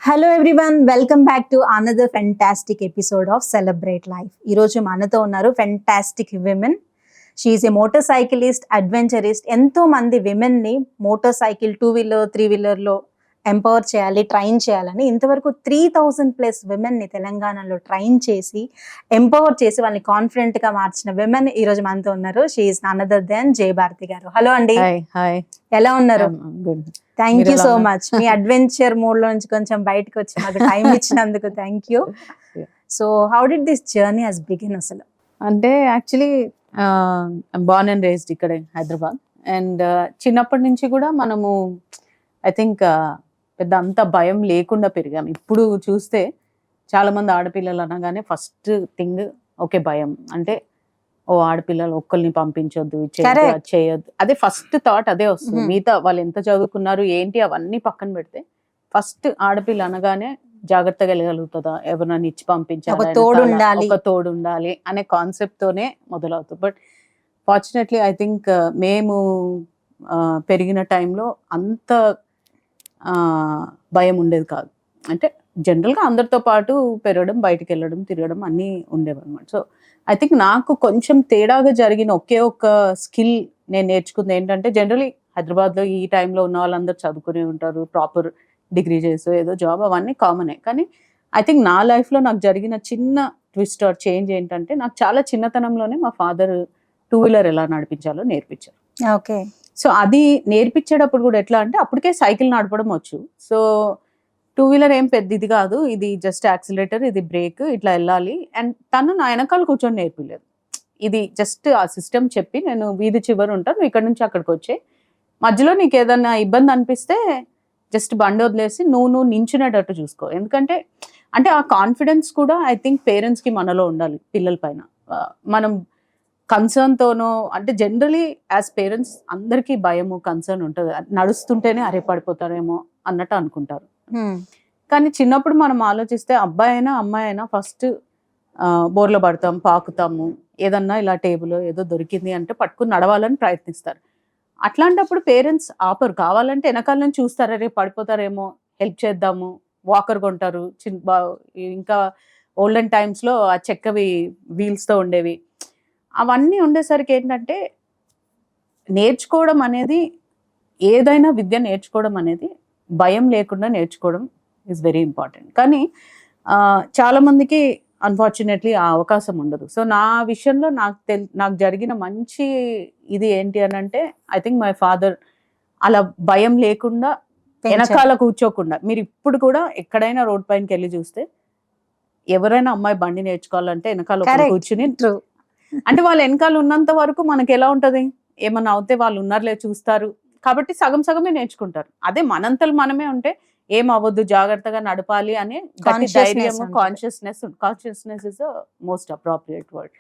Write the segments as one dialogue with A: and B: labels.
A: Hello everyone, welcome back to another fantastic episode of celebrate life. ఈరోజు మనతో ఉన్నారు fantastic women. She is ఏ motor cyclist, అడ్వెంచరిస్ట్. ఎంతో మంది విమెన్ని motor cycle, 2-వీలర్, 3-వీలర్లో empower చేయాలి, train చేయాలని ఇంతవరకు 3000+ విమెన్ని తెలంగాణలో ట్రైన్ చేసి ఎంపవర్ చేసి వాళ్ళని కాన్ఫిడెంట్గా మార్చిన విమెన్ ఈరోజు మనతో ఉన్నారు. షీఈస్ అనదర్ దెన్ జయభారతి గారు. హలో అండి.
B: హాయ్.
A: ఎలా ఉన్నారు? థ్యాంక్ యూ సో
B: ఎలా
A: మచ్. మీ అడ్వెంచర్ మోడ్ లో నుంచి కొంచెం బయటకు వచ్చి మాకు టైం ఇచ్చినందుకు thank you. So how did this journey has begin అసలు?
B: అంటే యాక్చువల్లీ బార్న్ అండ్ రేస్డ్ ఇక్కడే హైదరాబాద్. అండ్ చిన్నప్పటి నుంచి కూడా మనము ఐ థింక్ పెద్ద అంత భయం లేకుండా పెరిగాం. ఇప్పుడు చూస్తే చాలా మంది ఆడపిల్లలు అనగానే ఫస్ట్ థింగ్ ఓకే భయం, అంటే ఓ ఆడపిల్లలు ఒక్కరిని పంపించొద్దు, చేయొద్దు, అదే ఫస్ట్ థాట్ అదే వస్తుంది. మిగతా వాళ్ళు ఎంత చదువుకున్నారు ఏంటి అవన్నీ పక్కన పెడితే ఫస్ట్ ఆడపిల్ల అనగానే జాగ్రత్తగా వెళ్ళగలుగుతుందా, ఎవరినైనా ఇచ్చి పంపించాలి, ఒక తోడు ఉండాలి అనే కాన్సెప్ట్ తోనే మొదలవుతుంది. బట్ ఫార్చునేట్లీ ఐ థింక్ మేము పెరిగిన టైంలో అంత భయం ఉండేది కాదు. అంటే జనరల్గా అందరితో పాటు పెరగడం, బయటకు వెళ్ళడం, తిరగడం అన్నీ ఉండేవి అనమాట. సో ఐ థింక్ నాకు కొంచెం తేడాగా జరిగిన ఒకే ఒక స్కిల్ నేను నేర్చుకుంది ఏంటంటే, జనరలీ హైదరాబాద్లో ఈ టైంలో ఉన్న వాళ్ళందరూ చదువుకునే ఉంటారు, ప్రాపర్ డిగ్రీ చేసో ఏదో జాబ్, అవన్నీ కామనే. కానీ ఐ థింక్ నా లైఫ్లో నాకు జరిగిన చిన్న ట్విస్ట్ ఆర్ చేంజ్ ఏంటంటే, నాకు చాలా చిన్నతనంలోనే మా ఫాదర్ 2-వీలర్ ఎలా నడిపించాలో నేర్పించారు.
A: ఓకే.
B: సో అది నేర్పించేటప్పుడు కూడా ఎట్లా అంటే, అప్పటికే సైకిల్ నడపడం వచ్చు. సో 2-వీలర్ ఏం పెద్ద ఇది కాదు, ఇది జస్ట్ యాక్సిలరేటర్, ఇది బ్రేక్, ఇట్లా వెళ్ళాలి. అండ్ తను నా వెనకాల కూర్చొని నేర్పిలేదు. ఇది జస్ట్ ఆ సిస్టమ్ చెప్పి, నేను వీధి చివరి ఉంటాను, నువ్వు ఇక్కడ నుంచి అక్కడికి వచ్చే, మధ్యలో నీకు ఏదన్నా ఇబ్బంది అనిపిస్తే జస్ట్ బండి వదిలేసి నువ్వు నించునేటట్టు చూసుకో. ఎందుకంటే అంటే ఆ కాన్ఫిడెన్స్ కూడా ఐ థింక్ పేరెంట్స్కి మనలో ఉండాలి పిల్లల పైన. మనం కన్సర్న్తోనో, అంటే జనరలీ యాజ్ పేరెంట్స్ అందరికీ భయము, కన్సర్న్ ఉంటుంది. నడుస్తుంటేనే అరే పడిపోతారేమో అన్నట్టు అనుకుంటారు. కానీ చిన్నప్పుడు మనం ఆలోచిస్తే అబ్బాయి అయినా అమ్మాయి అయినా ఫస్ట్ బోర్లో పడతాం, పాకుతాము, ఏదన్నా ఇలా టేబుల్ ఏదో దొరికింది అంటే పట్టుకుని నడవాలని ప్రయత్నిస్తారు. అట్లాంటప్పుడు పేరెంట్స్ ఆపరు, కావాలంటే వెనకాల నుంచి చూస్తారు, రేపు పడిపోతారేమో హెల్ప్ చేద్దాము, వాకర్ కొంటారు. ఇంకా ఓల్డెన్ టైమ్స్లో ఆ చెక్కవి వీల్స్తో ఉండేవి, అవన్నీ ఉండేసరికి ఏంటంటే నేర్చుకోవడం అనేది, ఏదైనా విద్య నేర్చుకోవడం అనేది భయం లేకుండా నేర్చుకోవడం ఈజ్ వెరీ ఇంపార్టెంట్. కానీ చాలామందికి అన్ఫార్చునేట్లీ ఆ అవకాశం ఉండదు. సో నా విషయంలో నాకు జరిగిన మంచి ఇది ఏంటి అని అంటే, ఐ థింక్ మై ఫాదర్ అలా భయం లేకుండా వెనకాల కూర్చోకుండా, మీరు ఇప్పుడు కూడా ఎక్కడైనా రోడ్ పైనకి వెళ్ళి చూస్తే ఎవరైనా అమ్మాయి బండి నేర్చుకోవాలంటే వెనకాల కూర్చుని, అంటే వాళ్ళు వెనకాల ఉన్నంత వరకు మనకి ఎలా ఉంటది, ఏమన్నా అవుతే వాళ్ళు ఉన్నారులే చూస్తారు కాబట్టి సగం సగమే నేర్చుకుంటారు. అదే మనంతలు మనమే ఉంటే ఏం అవ్వద్దు, జాగ్రత్తగా నడపాలి అనే ధైర్యము, consciousness is most appropriate word.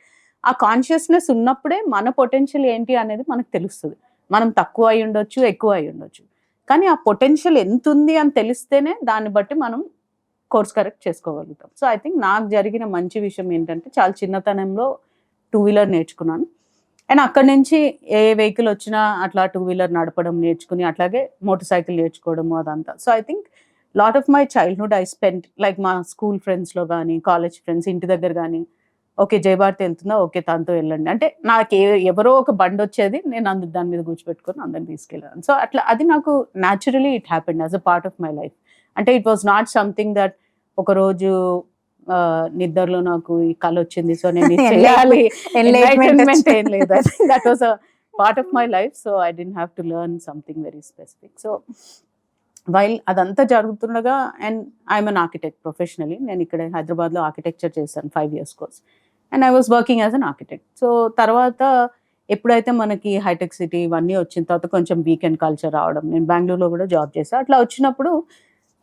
B: ఆ కాన్షియస్నెస్ ఉన్నప్పుడే మన పొటెన్షియల్ ఏంటి అనేది మనకు తెలుస్తుంది. మనం తక్కువ అయి ఉండొచ్చు, ఎక్కువ అయి ఉండొచ్చు, కానీ ఆ పొటెన్షియల్ ఎంత ఉంది అని తెలిస్తేనే దాన్ని బట్టి మనం కోర్స్ కరెక్ట్ చేసుకోగలుగుతాం. సో ఐ థింక్ నాకు జరిగిన మంచి విషయం ఏంటంటే, చాలా చిన్నతనంలో 2-వీలర్ నేర్చుకున్నాను. అండ్ అక్కడి నుంచి ఏ వెహికల్ వచ్చినా అట్లా 2-వీలర్ నడపడం నేర్చుకుని, అట్లాగే మోటార్ సైకిల్ నేర్చుకోవడము అదంతా. So I think lot of my childhood I spend like మా స్కూల్ ఫ్రెండ్స్లో కానీ, కాలేజ్ ఫ్రెండ్స్, ఇంటి దగ్గర కానీ, ఓకే జయభారతి వెళ్తుందా, ఓకే తనతో వెళ్ళండి అంటే, నాకు ఎవరో ఒక బండి వచ్చేది, నేను దాని మీద కూర్చోబెట్టుకొని అందరిని తీసుకెళ్ళాను. సో అట్లా అది నాకు naturally it happened as a part of my life. అంటే it was not something that ఒకరోజు నిద్రలో నాకు ఈ కళ వచ్చింది సో నేను చేయాలి, ఎన్లైట్మెంట్ ఏం లేదు. That was a part of my life. So I don't have to learn something very specific. So while అదంతా జరుగుతుండగా, and I'm an architect professionally. నేను ఇక్కడ హైదరాబాద్లో ఆర్కిటెక్చర్ చేశాను 5 years course, and I was working as an architect. So తర్వాత ఎప్పుడైతే మనకి hitech city ఇవన్నీ వచ్చిన తర్వాత కొంచెం వీకెండ్ కల్చర్ రావడం, నేను బెంగళూరులో కూడా జాబ్ చేశాను. అట్లా వచ్చినప్పుడు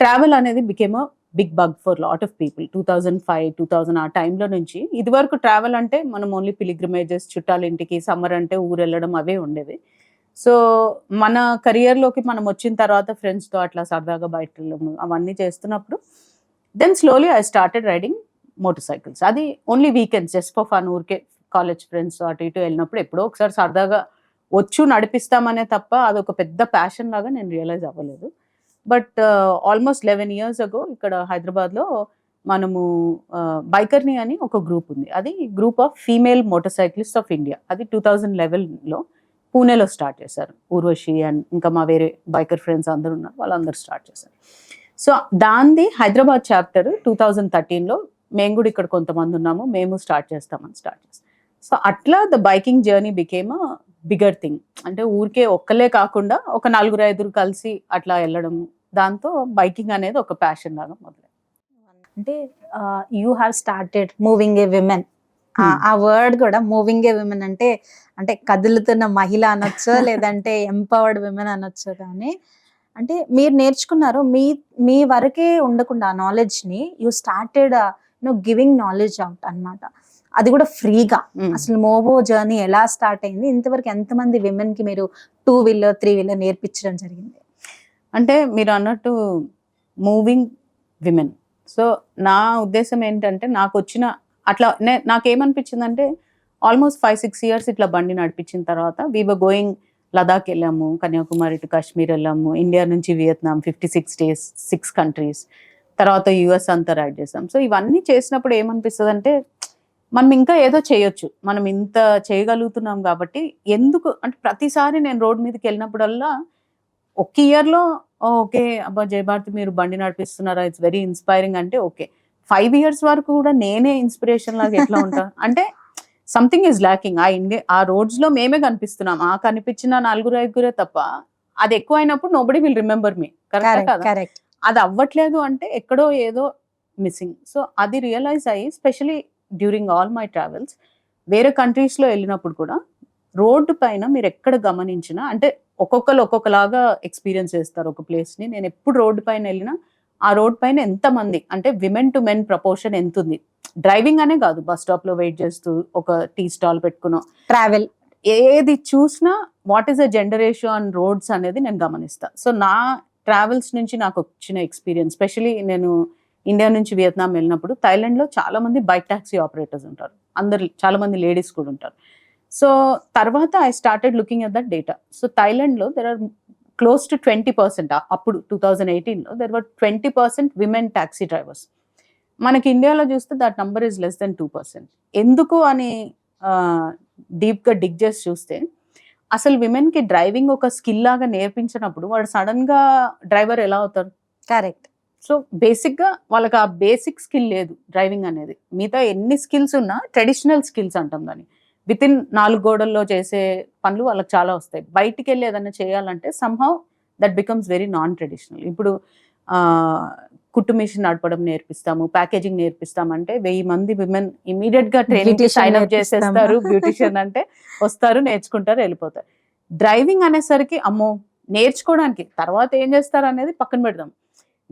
B: ట్రావెల్ అనేది became a big bug for lot of people. 2005-2000 ఆ టైంలో నుంచి ఇది వరకు ట్రావెల్ అంటే మనం ఓన్లీ పిలిగ్రిమేజెస్, చుట్టాల ఇంటికి, సమ్మర్ అంటే ఊరు వెళ్ళడం అవే ఉండేవి. సో మన కెరియర్లోకి మనం వచ్చిన తర్వాత ఫ్రెండ్స్తో అట్లా సరదాగా బయటకు వెళ్ళడం అవన్నీ చేస్తున్నప్పుడు, then slowly I started riding motorcycles. అది only weekends, just for fun, ఊరికే కాలేజ్ ఫ్రెండ్స్ అటు ఇటు వెళ్ళినప్పుడు ఎప్పుడో ఒకసారి సరదాగా నడిపిస్తామనే తప్ప అదొక పెద్ద ప్యాషన్ లాగా నేను రియలైజ్ అవ్వలేదు. బట్ ఆల్మోస్ట్ 11 years ago ఇక్కడ హైదరాబాద్లో మనము బైకర్ని అని ఒక గ్రూప్ ఉంది. అది group of female motor cyclist of India. అది 2011లో పూణేలో స్టార్ట్ చేశారు. ఊర్వశి అండ్ ఇంకా మా వేరే బైకర్ ఫ్రెండ్స్ అందరూ ఉన్నారు, వాళ్ళందరూ స్టార్ట్ చేశారు. సో దాంది హైదరాబాద్ చాప్టర్ 2013లో మేము కూడా ఇక్కడ కొంతమంది ఉన్నాము, మేము స్టార్ట్ చేస్తాం. సో అట్లా the biking journey became a bigger thing. అంటే ఊరికే ఒక్కలే కాకుండా ఒక 4-5 కలిసి అట్లా వెళ్ళడం, దాంతో బైకింగ్ అనేది ఒక ప్యాషన్ లాగా మొదలైంది.
A: అంటే you have started moving A women. ఆ వర్డ్ కూడా మూవింగ్ ఏ విమెన్ అంటే అంటే కదులుతున్న మహిళ అనొచ్చు, లేదంటే ఎంపవర్డ్ విమెన్ అనొచ్చు. కానీ అంటే మీరు నేర్చుకున్నారు, మీ వరకే ఉండకుండా ఆ నాలెడ్జ్ని you started giving knowledge out అన్నమాట. అది కూడా ఫ్రీగా. అసలు మోవో జర్నీ ఎలా స్టార్ట్ అయింది, ఇంతవరకు ఎంతమంది విమెన్ కి మీరు 2-wheeler 3-wheeler నేర్పించడం జరిగింది?
B: అంటే మీరు అన్నట్టు మూవింగ్ విమెన్. సో నా ఉద్దేశం ఏంటంటే నాకు వచ్చిన అట్లా నాకేమనిపించిందంటే ఆల్మోస్ట్ 5-6 years ఇట్లా బండి నడిపించిన తర్వాత వీ వర్ గోయింగ్ లదాఖ్ వెళ్ళాము, కన్యాకుమారి టు కాశ్మీర్ వెళ్ళాము, ఇండియా నుంచి వియత్నాం 56 days 6 countries, తర్వాత యుఎస్ అంతా రైడ్ చేసాం. సో ఇవన్నీ చేసినప్పుడు ఏమనిపిస్తుంది అంటే మనం ఇంకా ఏదో చేయొచ్చు, మనం ఇంత చేయగలుగుతున్నాం కాబట్టి ఎందుకు అంటే ప్రతిసారి నేను రోడ్ మీదకి వెళ్ళినప్పుడల్లా ఒక ఇయర్లో ఓకే అబ్బా జయభారతి మీరు బండి నడిపిస్తున్నారా, ఇట్స్ వెరీ ఇన్స్పైరింగ్ అంటే ఓకే. 5 years వరకు కూడా నేనే ఇన్స్పిరేషన్ లాగా ఎట్లా ఉంటా అంటే సంథింగ్ ఈజ్ ల్యాకింగ్. ఆ రోడ్స్ లో మేమే కనిపిస్తున్నాం, ఆ కనిపించిన 4-5 తప్ప అది ఎక్కువ అయినప్పుడు nobody will remember me. Correct. అది అవ్వట్లేదు అంటే ఎక్కడో ఏదో మిస్సింగ్. సో అది రియలైజ్ అయ్యి especially during all my travels వేరే కంట్రీస్లో వెళ్ళినప్పుడు కూడా రోడ్డు పైన మీరు ఎక్కడ గమనించినా అంటే ఒక్కొక్కరు ఒక్కొక్కలాగా ఎక్స్పీరియన్స్ చేస్తారు ఒక ప్లేస్ని. నేను ఎప్పుడు రోడ్డు పైన వెళ్ళినా ఆ రోడ్ పైన ఎంతమంది అంటే విమెన్ టు మెన్ ప్రపోర్షన్ ఎంత ఉంది. డ్రైవింగ్ అనే కాదు, బస్ స్టాప్లో వెయిట్ చేస్తూ ఒక టీ స్టాల్ పెట్టుకున్నాం, ట్రావెల్ ఏది చూసినా what is a gender ratio on roads అనేది నేను గమనిస్తాను. సో నా ట్రావెల్స్ నుంచి నాకు వచ్చిన ఎక్స్పీరియన్స్, స్పెషలీ నేను ఇండియా నుంచి వియత్నాం వెళ్ళినప్పుడు థాయిలాండ్లో చాలా మంది బైక్ టాక్సీ ఆపరేటర్స్ ఉంటారు, అందరు చాలా మంది లేడీస్ కూడా ఉంటారు. సో తర్వాత I started looking at that data. So థాయిలాండ్లో దెర్ ఆర్ క్లోజ్ టు 20%, అప్పుడు 2018లో there were 20% women taxi drivers. మనకి ఇండియాలో చూస్తే that number is less than 2%. ఎందుకు అని డీప్గా డిగ్ చేసి చూస్తే అసలు విమెన్కి డ్రైవింగ్ ఒక స్కిల్ లాగా నేర్పించినప్పుడు వాడు సడన్గా డ్రైవర్ ఎలా అవుతారు? కరెక్ట్. సో బేసిక్గా వాళ్ళకి ఆ బేసిక్ స్కిల్ లేదు డ్రైవింగ్ అనేది. మిగతా ఎన్ని స్కిల్స్ ఉన్నా ట్రెడిషనల్ స్కిల్స్ అంటాం దాన్ని, విత్ ఇన్ 4 గోడల్లో చేసే పనులు వాళ్ళకి చాలా వస్తాయి. బయటికి వెళ్ళి ఏదైనా చేయాలంటే somehow that becomes very non traditional. ఇప్పుడు కుట్టు మిషన్ నడపడం నేర్పిస్తాము, ప్యాకేజింగ్ నేర్పిస్తామంటే 1000 మంది విమెన్ ఇమీడియట్ గా ట్రైనింగ్ సైన్ అప్ చేసేస్తారు. బ్యూటిషియన్ అంటే వస్తారు, నేర్చుకుంటారు, వెళ్ళిపోతారు. డ్రైవింగ్ అనేసరికి అమ్మో నేర్చుకోవడానికి తర్వాత ఏం చేస్తారు అనేది పక్కన పెడదాం.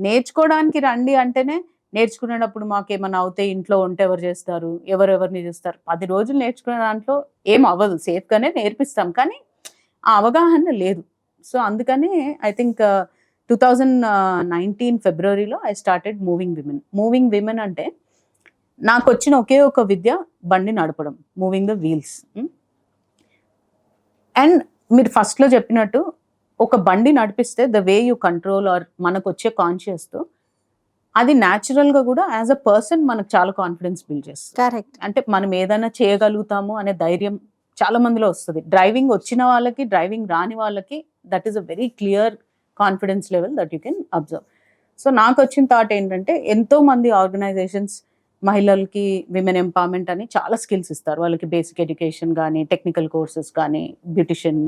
B: నేర్చుకోవడానికి రండి అంటేనే నేర్చుకునేటప్పుడు మాకు ఏమైనా అవుతే ఇంట్లో ఉంటే ఎవరు చేస్తారు, ఎవరెవరిని చూస్తారు. 10 రోజులు నేర్చుకునే దాంట్లో ఏం అవ్వదు, సేఫ్గానే నేర్పిస్తాం, కానీ ఆ అవగాహన లేదు. సో అందుకని ఐ థింక్ 2019 ఫిబ్రవరిలో ఐ స్టార్టెడ్ మూవింగ్ విమెన్ అంటే నాకు వచ్చిన ఒకే ఒక విద్య బండి నడపడం, మూవింగ్ ద వీల్స్. అండ్ మీరు ఫస్ట్లో చెప్పినట్టు ఒక బండి నడిపిస్తే the way you control or మనకు వచ్చే కాన్షియస్తో అది న్యాచురల్గా కూడా యాజ్ అ పర్సన్ మనకు చాలా కాన్ఫిడెన్స్ బిల్డ్ చేస్తుంది. కరెక్ట్. అంటే మనం ఏదైనా చేయగలుగుతాము అనే ధైర్యం చాలా మందిలో వస్తుంది. డ్రైవింగ్ వచ్చిన వాళ్ళకి, డ్రైవింగ్ రాని వాళ్ళకి that is a very clear confidence level that you can observe. So నాకు వచ్చిన థాట్ ఏంటంటే ఎంతో మంది ఆర్గనైజేషన్స్ మహిళలకి విమెన్ ఎంపవర్మెంట్ అని చాలా స్కిల్స్ ఇస్తారు. వాళ్ళకి బేసిక్ ఎడ్యుకేషన్ కానీ, టెక్నికల్ కోర్సెస్ కానీ, బ్యూటిషియన్,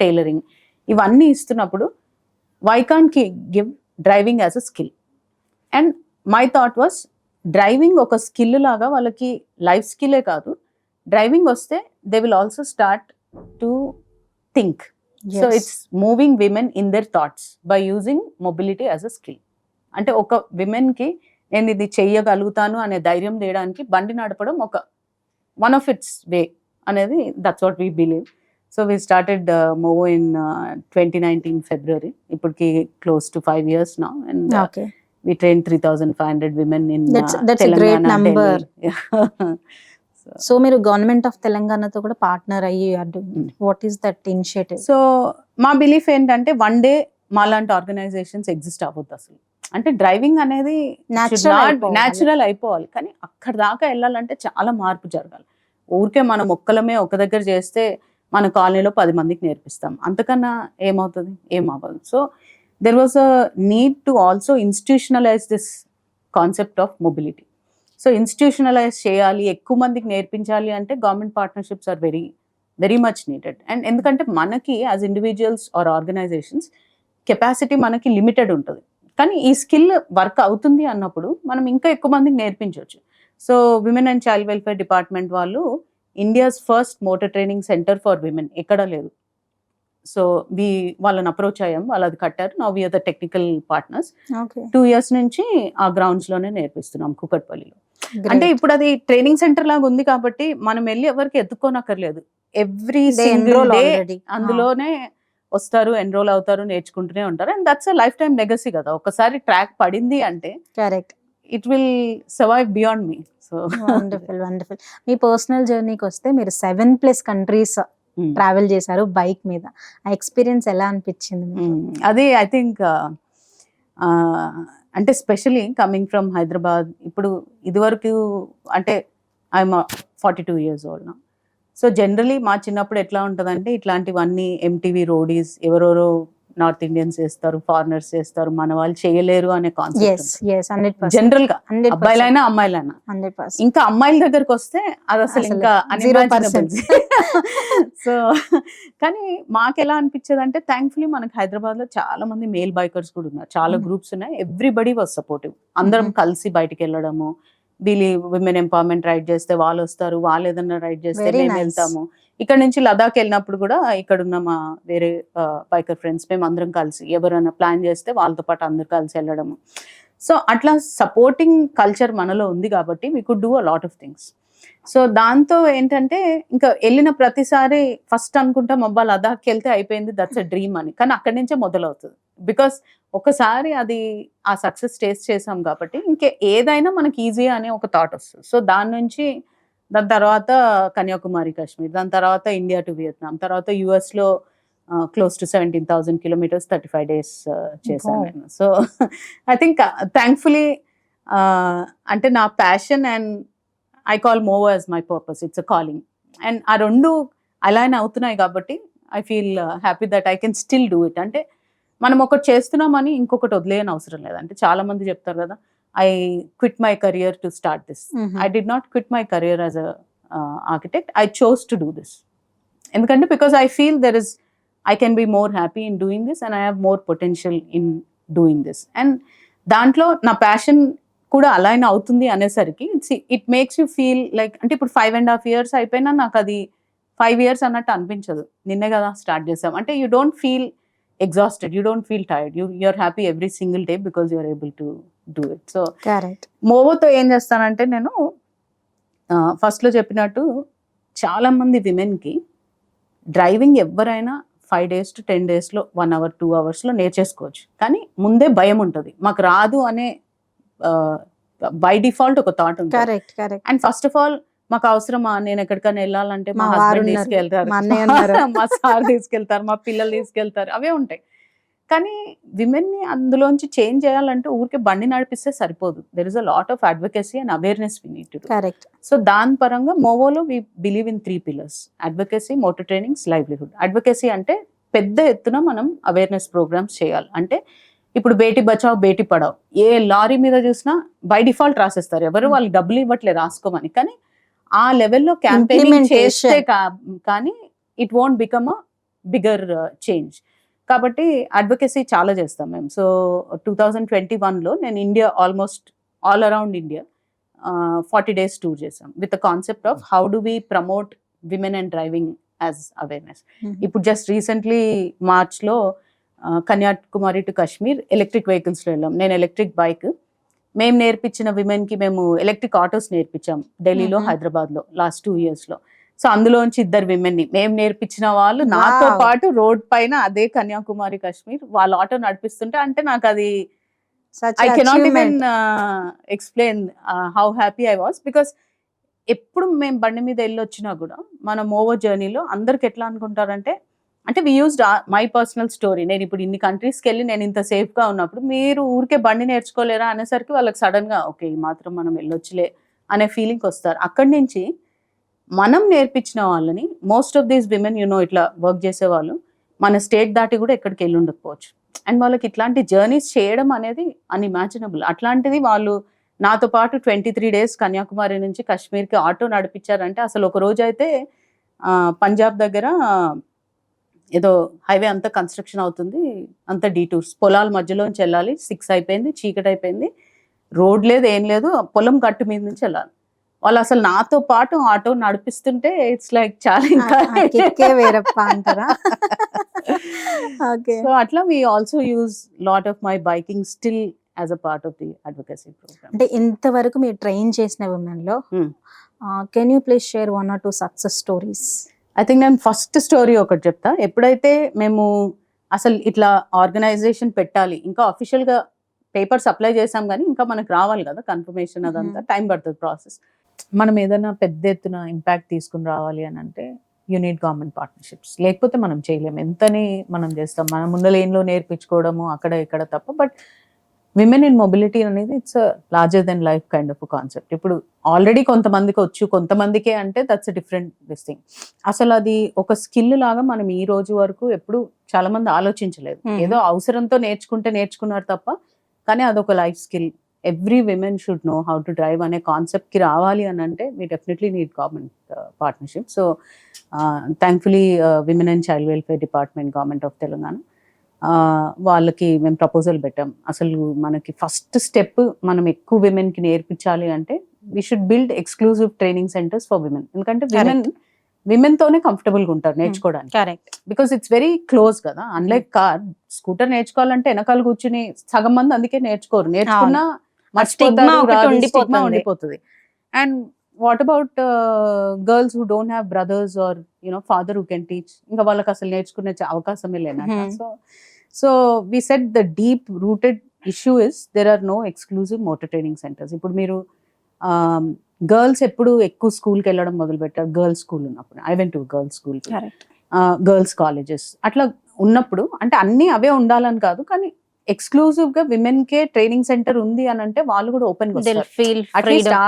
B: టైలరింగ్ ఇవన్నీ ఇస్తున్నప్పుడు why can't give driving as a skill? And my thought was driving ఒక స్కిల్ లాగా వాళ్ళకి లైఫ్ స్కిల్లే కాదు, డ్రైవింగ్ వస్తే they will also start to think. So it's moving women in their thoughts by using mobility as a skill. అంటే ఒక విమెన్కి నేను ఇది చెయ్యగలుగుతాను అనే ధైర్యం తీయడానికి బండి నడపడం ఒక వన్ ఆఫ్ ఇట్స్ వే అనేది, that's what we believe. So we started move in 2019 ఫిబ్రవరి. ఇప్పటికి close to 5 years now. And we trained 3,500 women in
A: that's
B: Telangana,
A: a great number.
B: Delhi.
A: So మీరు గవర్నమెంట్ ఆఫ్ తెలంగాణతో కూడా పార్ట్నర్ అయ్యి what is that initiative?
B: So మా belief ఏంటంటే one day మాలాంటి organisations exist అవ్వద్దు అసలు. అంటే డ్రైవింగ్ అనేది న్యాచురల్ అయిపోవాలి, కానీ అక్కడ దాకా వెళ్ళాలంటే చాలా మార్పు జరగాలి. ఊరికే మనం ఒక్కలమే ఒక దగ్గర చేస్తే మన కాలనీలో 10 మందికి నేర్పిస్తాం, అంతకన్నా ఏమవుతుంది, ఏం అవ్వదు. So there was a need to also institutionalise this concept of mobility. So institutionalise చేయాలి, ఎక్కువ మందికి నేర్పించాలి అంటే government partnerships are very very much needed. And ఎందుకంటే మనకి as individuals or organisations capacity మనకి లిమిటెడ్ ఉంటుంది, కానీ ఈ స్కిల్ వర్క్ అవుతుంది అన్నప్పుడు మనం ఇంకా ఎక్కువ మందికి నేర్పించవచ్చు. So women and child welfare department వాళ్ళు India's first motor training centre for women ఎక్కడా లేదు. సో వాళ్ళని అప్రోచ్ అయ్యాం, వాళ్ళు అది కట్టారు. Now we are the technical partners. 2 years నుంచి ఆ గ్రౌండ్స్ లోనే నేర్పిస్తున్నాం కుకట్పల్లిలో. అంటే ఇప్పుడు అది ట్రైనింగ్ సెంటర్ లాగా ఉంది కాబట్టి మనం వెళ్ళి ఎవరికి ఎత్తుకోనక్కర్లేదు. ఎవ్రీ సింగిల్ డే అందులోనే వస్తారు, ఎన్రోల్ అవుతారు, నేర్చుకుంటూనే ఉంటారు. And that's a lifetime legacy కదా. ఒకసారి ట్రాక్ పడింది అంటే
A: correct,
B: it will survive beyond me. So
A: wonderful wonderful. మీ పర్సనల్ జర్నీకి వస్తే మీరు 7+ కంట్రీస్ ట్రావెల్ చేశారు బైక్ మీద. ఆ ఎక్స్పీరియన్స్ ఎలా అనిపించింది?
B: అది ఐ థింక్ అంటే స్పెషలీ కమింగ్ ఫ్రమ్ హైదరాబాద్, ఇప్పుడు ఇదివరకు అంటే ఐఎమ్ 42 years old నా. సో జనరలీ మా చిన్నప్పుడు ఎట్లా ఉంటుందంటే ఇట్లాంటివన్నీ ఎంటీవీ రోడీస్ ఎవరెవరో నార్త్ ఇండియన్స్ చేస్తారు, ఫారినర్స్ చేస్తారు, మన వాళ్ళు చేయలేరు అనే కాన్సెప్ట్ జనరల్ గా, అబ్బాయిలైనా అమ్మాయిలైనా. ఇంకా అమ్మాయిల దగ్గరకు వస్తే అది అసలు ఇంకా అన్ఇమాజినబుల్. సో కానీ మాకు ఎలా అనిపించేది అంటే థ్యాంక్ఫుల్లీ మనకి హైదరాబాద్ లో చాలా మంది మేల్ బైకర్స్ కూడా ఉన్నారు, చాలా గ్రూప్స్ ఉన్నాయి. Everybody was supportive. అందరం కలిసి బయటికి వెళ్ళడము, వీళ్ళు విమెన్ ఎంపవర్మెంట్ రైడ్ చేస్తే వాళ్ళు వస్తారు, వాళ్ళు ఏదన్నా రైడ్ చేస్తే మేము వెళ్తాము. ఇక్కడ నుంచి లదాఖ్ వెళ్ళినప్పుడు కూడా ఇక్కడ ఉన్న మా వేరే బైకర్ ఫ్రెండ్స్ మేము అందరం కలిసి ఎవరైనా ప్లాన్ చేస్తే వాళ్ళతో పాటు అందరు కలిసి వెళ్ళడము. సో అట్లా సపోర్టింగ్ కల్చర్ మనలో ఉంది కాబట్టి we could do a lot of things. So దాంతో ఏంటంటే ఇంకా వెళ్ళిన ప్రతిసారి ఫస్ట్ అనుకుంటాం అబ్బా లదాఖ్కి వెళ్తే అయిపోయింది, దట్స్ అ డ్రీమ్ అని. కానీ అక్కడి నుంచే మొదలవుతుంది, బికాస్ ఒకసారి అది ఆ సక్సెస్ టేస్ట్ చేసాం కాబట్టి ఇంకే ఏదైనా మనకి ఈజీ అనే ఒక థాట్ వస్తుంది. సో దాని తర్వాత కన్యాకుమారి కాశ్మీర్, దాని తర్వాత ఇండియా టు వియత్నాం, తర్వాత యుఎస్లో క్లోజ్ టు 17,000 kilometers 35 days చేశాను నేను. సో ఐ థింక్ థ్యాంక్ఫుల్లీ అంటే నా passion and I call Movo as my purpose, it's a calling. And ఆ రెండు అలానే అవుతున్నాయి కాబట్టి I feel happy that I can still do it. అంటే మనం ఒకటి చేస్తున్నామని ఇంకొకటి వదిలేయని అవసరం లేదు. అంటే చాలా మంది చెప్తారు కదా, I quit my career to start this. I did not quit my career as a architect. I chose to do this. Endukante because I feel I can be more happy in doing this and I have more potential in doing this. And dantlo na passion kuda align avutundi anesariki it makes you feel like ante ippudu 5.5 years ayipayina naaku adi 5 years annattu anpinchadu. Ninne kada start chesam ante you don't feel exhausted, you don't feel tired, you're happy every single day because you're able to do it. So correct. మోవోతో ఏం చేస్తానంటే నేను first లో చెప్పినట్టు చాలా మంది women కి driving ఎవరైనా 5 days to 10 days లో 1 hour 2 hours లో నేర్చేసుకోవచ్చు, కానీ ముందే భయం ఉంటుంది, మాకు రాదు అనే బై డిఫాల్ట్ ఒక థాట్ ఉంటుంది. అండ్ ఫస్ట్ ఆఫ్ ఆల్ మాకు అవసరమా, నేను ఎక్కడికైనా వెళ్ళాలంటే మా హస్బెండ్ తీసుకెళ్తారు, మా సార్ తీసుకెళ్తారు, మా పిల్లలు తీసుకెళ్తారు, అవే ఉంటాయి. కానీ విమెన్ ని అందులోంచి చేంజ్ చేయాలంటే ఊరికే బండి నడిపిస్తే సరిపోదు. There is a lot of advocacy and awareness we need to do. Correct. So దాని పరంగా మోవోలో we believe in 3 pillars: advocacy, motor trainings, livelihood. Advocacy అంటే పెద్ద ఎత్తున మనం అవేర్నెస్ ప్రోగ్రామ్స్ చేయాలి. అంటే ఇప్పుడు బేటీ బచావ్ బేటీ పడావ్ ఏ లారీ మీద చూసినా బై డిఫాల్ట్ రాసేస్తారు, ఎవరు వాళ్ళు డబ్బులు ఇవ్వట్లేదు రాసుకోమని. కానీ ఆ లెవెల్లో క్యాంపెయినింగ్ చేస్తే కానీ it won't become a bigger change. కాబట్టి అడ్వకేసీ చాలా చేస్తాం మేము. సో 2021లో నేను India almost all around India 40 days tour చేసాం with the concept of how do we promote women and driving as awareness. ఇప్పుడు జస్ట్ రీసెంట్లీ మార్చ్లో కన్యాకుమారి టు కాశ్మీర్ ఎలక్ట్రిక్ వెహికల్స్లో వెళ్ళాం. నేను ఎలక్ట్రిక్ బైక్, మేము నేర్పించిన విమెన్కి మేము ఎలక్ట్రిక్ ఆటోస్ నేర్పించాం ఢిల్లీలో, హైదరాబాద్లో లాస్ట్ 2 yearsలో. సో అందులోంచి 2 women ని మేము నేర్పించిన వాళ్ళు నాతో పాటు రోడ్ పైన అదే కన్యాకుమారి కాశ్మీర్ వాళ్ళ ఆటో నడిపిస్తుంటే, అంటే నాకు అది I cannot even explain how happy I was. Because ఎప్పుడు మేము బండి మీద వెళ్ళి వచ్చినా కూడా మన మోవో జర్నీలో అందరికి ఎట్లా అనుకుంటారంటే అంటే we used my personal story. నేను ఇప్పుడు ఇన్ని కంట్రీస్కి వెళ్ళి నేను ఇంత సేఫ్గా ఉన్నప్పుడు మీరు ఊరికే బండి నేర్చుకోలేరా అనేసరికి వాళ్ళకి సడన్గా ఓకే ఈ మాత్రం మనం వెళ్ళొచ్చులే అనే ఫీలింగ్కి వస్తారు. అక్కడి నుంచి మనం నేర్పించిన వాళ్ళని మోస్ట్ ఆఫ్ దీస్ విమెన్ ఇట్లా వర్క్ చేసేవాళ్ళు మన స్టేట్ దాటి కూడా ఎక్కడికి వెళ్ళి ఉండకపోవచ్చు. అండ్ వాళ్ళకి ఇట్లాంటి జర్నీస్ చేయడం అనేది అన్ఇమాజినబుల్. అట్లాంటిది వాళ్ళు నాతో పాటు 23 days కన్యాకుమారి నుంచి కాశ్మీర్కి ఆటో నడిపించారంటే అసలు ఒక రోజు అయితే పంజాబ్ దగ్గర ఏదో హైవే అంతా కన్స్ట్రక్షన్ అవుతుంది, అంత డీటూర్స్ పొలాల మధ్యలోంచి వెళ్ళాలి. 6 అయిపోయింది, చీకటి అయిపోయింది, రోడ్ లేదు ఏం లేదు, పొలం గట్టు మీద నుంచి వెళ్ళాలి. వాళ్ళు అసలు నాతో పాటు ఆటో నడిపిస్తుంటే ఇట్స్ లైక్ చాలా ఇంకా
A: కిక్కే వేరప్ప అంటారా? ఓకే.
B: సో అట్లా we also use lot of my biking still as a part of the advocacy programme.
A: అంటే ఇంతవరకు మీరు ట్రైన్ చేసిన ఉమెన్ లో can you please share 1 or 2 success stories?
B: I think నేను ఫస్ట్ స్టోరీ ఒకటి చెప్తా. ఎప్పుడైతే మేము అసలు ఇట్లా ఆర్గనైజేషన్ పెట్టాలి, ఇంకా అఫీషియల్గా పేపర్స్ అప్లై చేసాం కానీ ఇంకా మనకు రావాలి కదా కన్ఫర్మేషన్, అదంతా టైం పడుతుంది ప్రాసెస్. మనం ఏదైనా పెద్ద ఎత్తున ఇంపాక్ట్ తీసుకుని రావాలి అని అంటే యూనిట్ గవర్నమెంట్ పార్ట్నర్షిప్స్, లేకపోతే మనం చేయలేము. ఎంతని మనం చేస్తాం, మన ముందు లేన్లో నేర్పించుకోవడము అక్కడ ఇక్కడ తప్ప. బట్ విమెన్ ఇన్ మొబిలిటీ అనేది it's larger than life kind of concept. ఇప్పుడు ఆల్రెడీ కొంతమందికి వచ్చు, కొంతమందికే అంటే దట్స్ డిఫరెంట్ దిస్ థింగ్. అసలు అది ఒక స్కిల్ లాగా మనం ఈ రోజు వరకు ఎప్పుడు చాలా మంది ఆలోచించలేదు. ఏదో అవసరంతో నేర్చుకున్నారు తప్ప, కానీ అదొక life skill. Every women should know how to drive అనే కాన్సెప్ట్కి రావాలి అని అంటే we definitely need government partnership. So thankfully women and child welfare department, government of Telangana, వాళ్ళకి మేము ప్రపోజల్ పెట్టాం. అసలు మనకి ఫస్ట్ స్టెప్ మనం ఎక్కువ విమెన్కి నేర్పించాలి అంటే we should build exclusive training centres for women. ఎందుకంటే విమెన్ తోనే కంఫర్టబుల్ గా ఉంటారు నేర్చుకోవడానికి.
A: Correct.
B: Because it's very close కదా. అన్లైక్ కార్, స్కూటర్ నేర్చుకోవాలంటే వెనకాల కూర్చుని సగం మంది అందుకే నేర్చుకోరు, నేర్చుకున్నా ఉండిపోతుంది. And what about girls who don't have brothers or father who can teach, ఇంకా వాళ్ళకి అసలు నేర్చుకునే అవకాశమే లేనట్టు. So we set the deep rooted issue is there are no exclusive motor training centres. ఇప్పుడు మీరు గర్ల్స్ ఎప్పుడు ఎక్కువ స్కూల్కి వెళ్ళడం మొదలు పెట్టారు, గర్ల్స్ స్కూల్ ఉన్నప్పుడు. I went to girls school, girls colleges అట్లా ఉన్నప్పుడు. అంటే అన్ని అవే ఉండాలని కాదు, కానీ ఎక్స్క్లూజివ్ గా విమెన్ కే ట్రైనింగ్ సెంటర్ ఉంది అని అంటే వాళ్ళు కూడా ఓపెన్ గా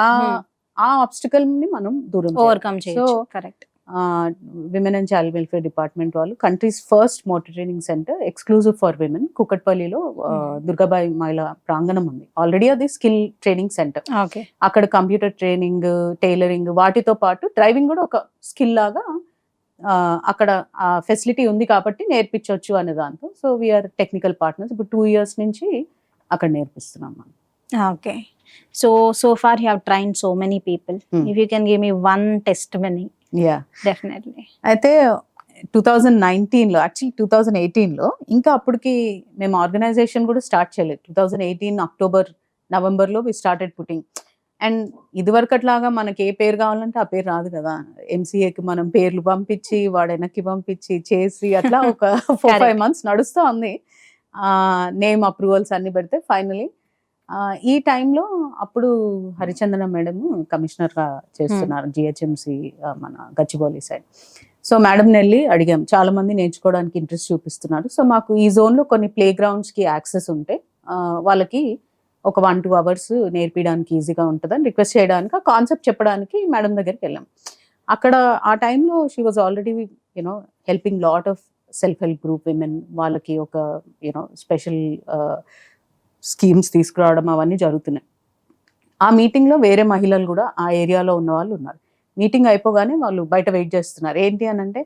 B: ఆ ఆబ్స్టికల్ ని మనం దూరం
A: ఓవర్కమ్ చేయొచ్చు. Correct.
B: Women and child welfare department వాళ్ళు country's first motor training centre exclusive for women కుకట్పల్లిలో దుర్గాబాయి మహిళా ప్రాంగణం ఉంది. ఆల్రెడీ అది స్కిల్ ట్రైనింగ్ సెంటర్. అక్కడ కంప్యూటర్ ట్రైనింగ్, టైలరింగ్, వాటితో పాటు డ్రైవింగ్ కూడా ఒక స్కిల్ లాగా అక్కడ ఫెసిలిటీ ఉంది కాబట్టి నేర్పించవచ్చు అనే దాంతో. So we're technical partners. ఇప్పుడు 2 years నుంచి అక్కడ నేర్పిస్తున్నాం మనం.
A: Okay. So far you have trained so many people. If you can give me one testimony.
B: Yeah,
A: definitely.
B: అయితే 2019లో యాక్చువల్లీ 2018లో ఇంకా అప్పటికి మేము ఆర్గనైజేషన్ కూడా స్టార్ట్ చేయలేదు. 2018 అక్టోబర్ నవంబర్లో వి స్టార్టెడ్ పుట్టింగ్. అండ్ ఇదివరకు అట్లాగా మనకి ఏ పేరు కావాలంటే ఆ పేరు రాదు కదా. ఎంసీఏకి మనం పేర్లు పంపించి వాడు వెనక్కి పంపించి చేసి అట్లా ఒక 4-5 months నడుస్తూ ఉంది. నేమ్ అప్రూవల్స్ అన్ని పెడితే ఫైనలీ ఈ టైంలో అప్పుడు హరిచందన మేడం కమిషనర్గా చేస్తున్నారు జిహెచ్ఎంసి మన గచ్చిబౌలి సైడ్. సో మేడంని వెళ్ళి అడిగాం, చాలా మంది నేర్చుకోవడానికి ఇంట్రెస్ట్ చూపిస్తున్నారు. సో మాకు ఈ జోన్లో కొన్ని ప్లే గ్రౌండ్స్కి యాక్సెస్ ఉంటే వాళ్ళకి ఒక 1-2 hours నేర్పించడానికి ఈజీగా ఉంటుందని రిక్వెస్ట్ చేయడానికి, ఆ కాన్సెప్ట్ చెప్పడానికి మేడం దగ్గరికి వెళ్ళాం. అక్కడ ఆ టైంలో she was already helping lot of self help group women. వాళ్ళకి ఒక స్పెషల్ స్కీమ్స్ తీసుకురావడం అవన్నీ జరుగుతున్నాయి. ఆ మీటింగ్లో వేరే మహిళలు కూడా ఆ ఏరియాలో ఉన్న వాళ్ళు ఉన్నారు. మీటింగ్ అయిపోగానే వాళ్ళు బయట వెయిట్ చేస్తున్నారు. ఏంటి అని అంటే,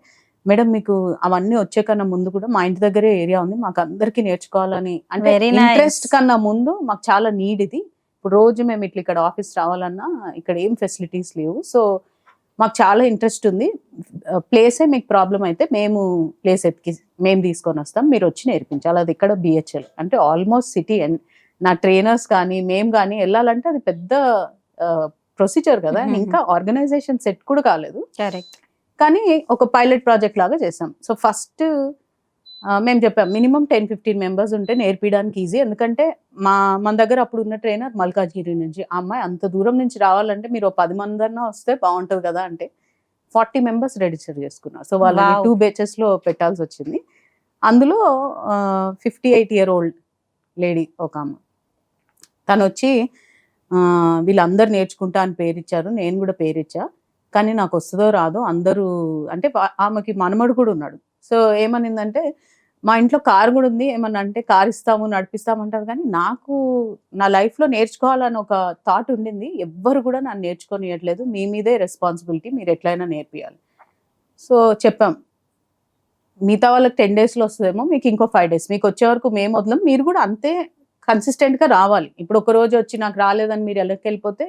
B: మేడం మీకు అవన్నీ వచ్చే కన్నా ముందు కూడా మా ఇంటి దగ్గరే ఏరియా ఉంది, మాకు అందరికీ నేర్చుకోవాలని. అంటే ఇంట్రెస్ట్ కన్నా ముందు మాకు చాలా నీడ్ ఇది. ఇప్పుడు రోజు మేము ఇట్లా ఇక్కడ ఆఫీస్ రావాలన్నా ఇక్కడ ఏం ఫెసిలిటీస్ లేవు. సో మాకు చాలా ఇంట్రెస్ట్ ఉంది. ప్లేసే మీకు ప్రాబ్లం అయితే మేము ప్లేస్ మేము తీసుకొని వస్తాం, మీరు వచ్చి నేర్పించాలి. అది ఇక్కడ బిహెచ్ఎల్ అంటే ఆల్మోస్ట్ సిటీ. అండ్ నా ట్రైనర్స్ కానీ మేము కానీ వెళ్ళాలంటే అది పెద్ద ప్రొసీజర్ కదా. ఇంకా ఆర్గనైజేషన్ సెట్ కూడా కాలేదు. కానీ ఒక పైలట్ ప్రాజెక్ట్ లాగా చేసాం. సో ఫస్ట్ మేము చెప్పాం మినిమం 10-15 members ఉంటే నేర్పించడానికి ఈజీ. ఎందుకంటే మన దగ్గర అప్పుడు ఉన్న ట్రైనర్ మల్కాజ్గిరి నుంచి. ఆ అమ్మాయి అంత దూరం నుంచి రావాలంటే మీరు 10 మంది అన్నా వస్తే బాగుంటుంది కదా అంటే 40 మెంబర్స్ రిజిస్టర్ చేసుకున్నారు. సో వాళ్ళని
A: Wow.
B: 2 batches లో పెట్టాల్సి వచ్చింది. అందులో 58-year-old లేడీ ఒక ఆమె, తను వచ్చి వీళ్ళందరూ నేర్చుకుంటా అని పేరిచ్చారు, నేను కూడా పేరిచ్చా, కానీ నాకు వస్తుందో రాదో అందరూ అంటే ఆమెకి మనమడు కూడా ఉన్నాడు. సో ఏమనిందంటే మా ఇంట్లో కారు కూడా ఉంది, ఏమన్నా అంటే కారు ఇస్తాము నడిపిస్తామంటారు, కానీ నాకు నా లైఫ్లో నేర్చుకోవాలని ఒక థాట్ ఉండింది. ఎవ్వరు కూడా నన్ను నేర్చుకోనియట్లేదు, మీ మీదే రెస్పాన్సిబిలిటీ, మీరు ఎట్లయినా నేర్పియాలి. సో చెప్పాం, మిగతా వాళ్ళకి 10 daysలో వస్తుందేమో, మీకు ఇంకో 5 days, మీకు వచ్చే వరకు మేము వదలం, మీరు కూడా అంతే కన్సిస్టెంట్గా రావాలి. ఇప్పుడు ఒక రోజు వచ్చి నాకు రాలేదని మీరు వెళ్ళిపోతే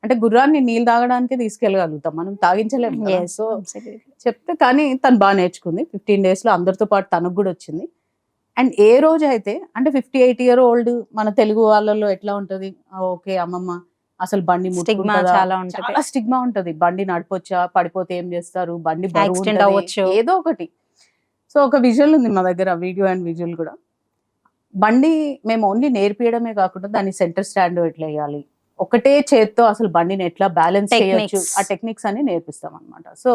B: అంటే గుర్రాన్ని నీళ్ళు తాగడానికి తీసుకెళ్ళగలుగుతాం, మనం తాగించలేము కదా.
A: Yes,
B: so
A: absolutely.
B: చెప్తే కానీ తను బాగా నేర్చుకుంది. 15 daysలో అందరితో పాటు తనకు కూడా వచ్చింది. అండ్ ఏ రోజు అయితే అంటే 58-year-old మన తెలుగు వాళ్ళలో ఎట్లా ఉంటుంది, ఓకే అమ్మమ్మ అసలు బండి
A: Stigma
B: ముట్టుకుంటుందా?
A: చాలా ఉంటది.
B: చాలా స్టిగ్మా ఉంటది. బండి నడపొచ్చా, పడిపోతే ఏం చేస్తారు, బండి బరువు
A: Accident
B: ఉంటది,
A: అవ్వచ్చు.
B: ఏదో ఒకటి. సో ఒక విజువల్ ఉంది మా దగ్గర, వీడియో అండ్ విజువల్ కూడా. బండి మేము ఓన్లీ నేర్పియడమే కాకుండా దాన్ని సెంటర్ స్టాండ్ ఎట్లా వేయాలి, ఒకటే చేత్తో అసలు బండిని ఎట్లా బ్యాలెన్స్ చేయొచ్చు,
A: Techniques.
B: ఆ టెక్నిక్స్ అన్ని నేర్పిస్తాం అనమాట. సో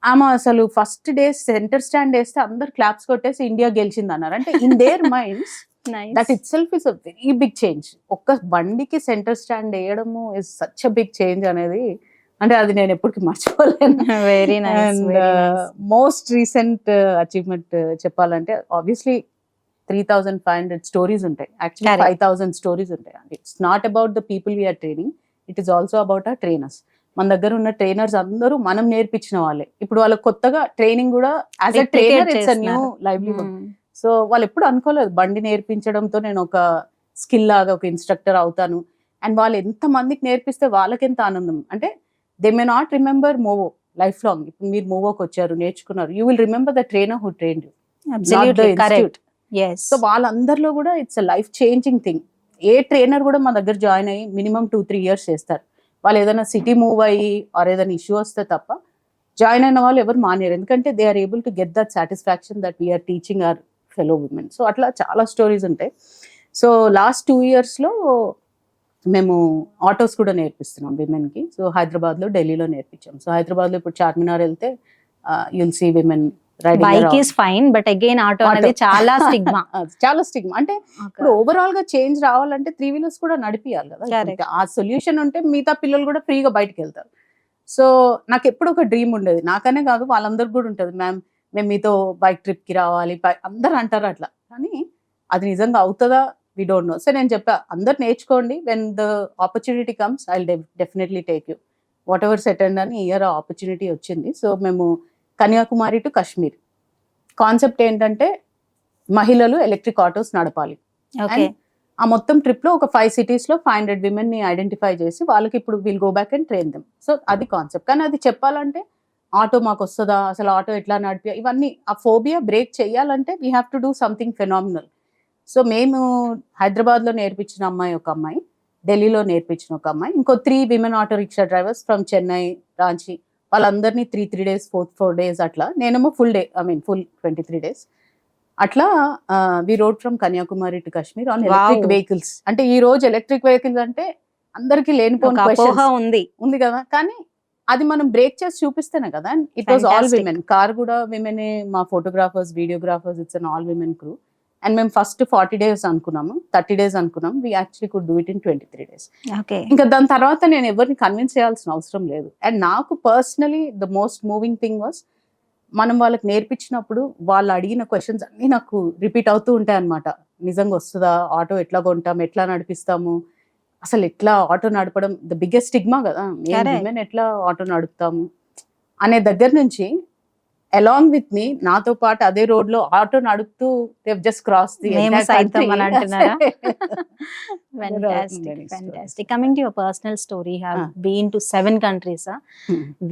B: ఆమె అసలు ఫస్ట్ డే సెంటర్ స్టాండ్ వేస్తే అందరు క్లాప్స్ కొట్టేసి ఇండియా గెలిచింది అన్నారు. అంటే in their minds
A: Nice.
B: That itself is a very big change. ఒక్క బండికి సెంటర్ స్టాండ్ వేయడము is such a big change అనేది, అంటే అది నేను ఎప్పటికీ మర్చిపోలేను.
A: Very nice,
B: and
A: very nice.
B: Most recent achievement చెప్పాలంటే ఆబ్వియస్లీ 3,500 స్టోరీస్ ఉంటాయి, యాక్చువల్లీ
A: Correct.
B: 5,000 స్టోరీస్ ఉంటాయి. It's not about the people we're training, it is also about ఆ ట్రైనర్స్. మన దగ్గర ఉన్న ట్రైనర్స్ అందరూ మనం నేర్పించిన వాళ్ళే. ఇప్పుడు వాళ్ళకి కొత్తగా ట్రైనింగ్ కూడా as a trainer it's a new livelihood. So వాళ్ళు ఎప్పుడు అనుకోలేదు బండి నేర్పించడంతో నేను ఒక స్కిల్ లాగా ఒక ఇన్స్ట్రక్టర్ అవుతాను. అండ్ వాళ్ళు ఎంత మందికి నేర్పిస్తే వాళ్ళకి ఎంత ఆనందం అంటే, they may not remember Movo life long. ఇప్పుడు మీరు మోవోకి వచ్చారు, నేర్చుకున్నారు, you will remember the trainer who trained you,
A: Absolutely correct. Yes.
B: So వాళ్ళందరిలో కూడా it's a life changing thing. ఏ ట్రైనర్ కూడా మా దగ్గర జాయిన్ అయ్యి మినిమం 2-3 years చేస్తారు. వాళ్ళు ఏదైనా సిటీ మూవ్ అయ్యి ఆర్ ఏదైనా ఇష్యూ వస్తే తప్ప జాయిన్ అయిన వాళ్ళు ఎవరు మానేరు, ఎందుకంటే they are able to get that satisfaction that we're teaching our fellow women. So అట్లా చాలా స్టోరీస్ ఉంటాయి. సో లాస్ట్ 2 yearsలో మేము ఆటోస్ కూడా నేర్పిస్తున్నాం విమెన్కి. సో హైదరాబాద్లో, ఢిల్లీలో నేర్పించాం. సో హైదరాబాద్లో ఇప్పుడు చార్మినార్ వెళ్తే you'll see women
A: bike is fine, but again auto అనేది చాలా స్టిగ్మా.
B: చాలా స్టిగ్మా. అంటే ఇప్పుడు ఓవరాల్ గా చేంజ్ రావాలంటే 3 wheelers కూడా నడిపియాలి కదా.
A: Correct.
B: ఆ సొల్యూషన్ ఉంటే మిగతా పిల్లలు కూడా ఫ్రీగా బయటకు వెళ్తారు. సో నాకు ఎప్పుడు ఒక డ్రీమ్ ఉండేది, నాకనే కాదు వాళ్ళందరికి కూడా ఉంటుంది, మ్యామ్ మేము మీతో బైక్ ట్రిప్ కి రావాలి, అందరు అంటారు అట్లా, కానీ అది నిజంగా అవుతుందా వి డోంట్ నో. సో నేను చెప్పా, అందరు నేర్చుకోండి, when the opportunity comes I will definitely take you, whatever సెటెండ్ అని ఇయర్ ఆపర్చునిటీ వచ్చింది. సో మేము కన్యాకుమారి టు కాశ్మీర్, కాన్సెప్ట్ ఏంటంటే మహిళలు ఎలక్ట్రిక్ ఆటోస్ నడపాలి.
A: ఓకే.
B: ఆ మొత్తం ట్రిప్లో ఒక 5 cities-లో 500 women-ని ఐడెంటిఫై చేసి వాళ్ళకి ఇప్పుడు will go back and train them. So అది కాన్సెప్ట్. కానీ అది చెప్పాలంటే ఆటో మాకు వస్తుందా, అసలు ఆటో ఎట్లా నడిపి, ఇవన్నీ ఆ ఫోబియా బ్రేక్ చేయాలంటే we have to do something phenomenal. So మేము హైదరాబాద్లో నేర్పించిన అమ్మాయి ఒక అమ్మాయి, ఢిల్లీలో నేర్పించిన ఒక అమ్మాయి, ఇంకో 3 women auto rickshaw drivers from Chennai, Ranchi, వాళ్ళందరినీ 3 days 4 days అట్లా, నేనేమో ఫుల్ 23 days అట్లా we rode from Kanyakumari to Kashmir on electric vehicles. అంటే ఈ రోజు ఎలక్ట్రిక్ వెహికల్స్ అంటే అందరికి లేనిపోయిన
A: అపోహ
B: ఉంది కదా, కానీ అది మనం బ్రేక్ చేసి చూపిస్తేనే కదా. It was all
A: Fantastic.
B: Women, car కూడా విమెనే, మా photographers, videographers, it's an all women crew. And మేము ఫస్ట్ 40 days అనుకున్నాము, 30 days అనుకున్నాము, we actually could do it in 23 days.
A: Okay.
B: ఇంకా దాని తర్వాత నేను ఎవరిని కన్విన్స్ చేయాల్సిన అవసరం లేదు. అండ్ నాకు personally the most moving thing was, మనం వాళ్ళకి నేర్పించినప్పుడు వాళ్ళు అడిగిన క్వశ్చన్స్ అన్నీ నాకు రిపీట్ అవుతూ ఉంటాయి అనమాట. నిజంగా వస్తుందా, ఆటో ఎట్లా కొంటాం, ఎట్లా నడిపిస్తాము, అసలు ఎట్లా ఆటో నడపడం ద బిగ్గెస్ట్ స్టిగ్మా కదా, మేము ఎట్లా ఆటో నడుపుతాము అనే దగ్గర నుంచి అలాంగ్ విత్ మీ, నాతో పాటు అదే రోడ్ లో ఆటో నడుపుతూ జస్ట్ క్రాస్ ది
A: మేము సైతం అని అంటున్నారా?
B: Fantastic,
A: Fantastic, fantastic. Coming to your personal story, you have been to 7 countries.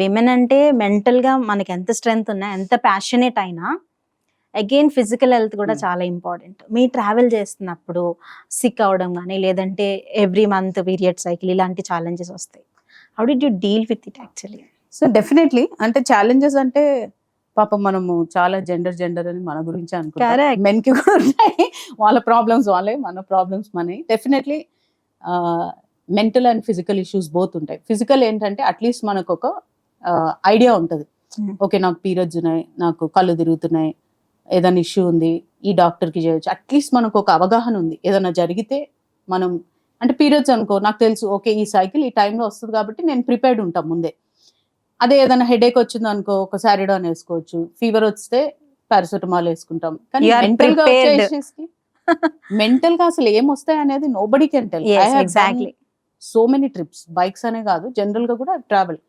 A: Women అంటే మెంటల్ గా మనకి ఎంత స్ట్రెంగ్త్ ఉన్నా, ఎంత ప్యాషనేట్ అయినా, అగైన్ ఫిజికల్ హెల్త్ కూడా చాలా ఇంపార్టెంట్. మీ ట్రావెల్ చేస్తున్నప్పుడు సిక్ అవడం కానీ, లేదంటే ఎవ్రీ మంత్ పీరియడ్ సైకిల్, ఇలాంటి ఛాలెంజెస్ వస్తాయి. How did you deal with it actually?
B: So definitely అంటే ఛాలెంజెస్ అంటే పాపం మనము చాలా జెండర్ అని మన గురించి అనుకుంటాం,
A: Correct.
B: మెన్ కి కూడా ఉంటాయి, వాళ్ళ ప్రాబ్లమ్స్ వాళ్ళే, మన ప్రాబ్లమ్స్ మనవి. Definitely mental and physical issues both ఉంటాయి. ఫిజికల్ ఏంటంటే అట్లీస్ట్ మనకు ఒక ఐడియా ఉంటుంది.
A: Hmm.
B: ఓకే, నాకు పీరియడ్స్ ఉన్నాయి, నాకు కళ్ళు తిరుగుతున్నాయి, ఏదైనా ఇష్యూ ఉంది, ఈ డాక్టర్కి చేయొచ్చు. అట్లీస్ట్ మనకు ఒక అవగాహన ఉంది. ఏదైనా జరిగితే మనం, అంటే పీరియడ్స్ అనుకో, నాకు తెలుసు ఓకే ఈ సైకిల్ ఈ టైంలో వస్తుంది కాబట్టి నేను ప్రిపేర్డ్ ఉంటాం ముందే. అదే ఏదైనా హెడేక్ వచ్చింది అనుకో, ఒక సారిడాన్ వేసుకోవచ్చు. ఫీవర్ వస్తే పారాసెటమాల్ వేసుకుంటాం. కానీ
A: You are
B: మెంటల్ గా వచ్చే
A: prepared.
B: issues కి మెంటల్ గా అసలు ఏం వస్తాయి అనేది nobody can tell. I
A: Yes,
B: have
A: exactly.
B: So many trips, bikes అనే కాదు, జనరల్ గా కూడా ట్రావెల్.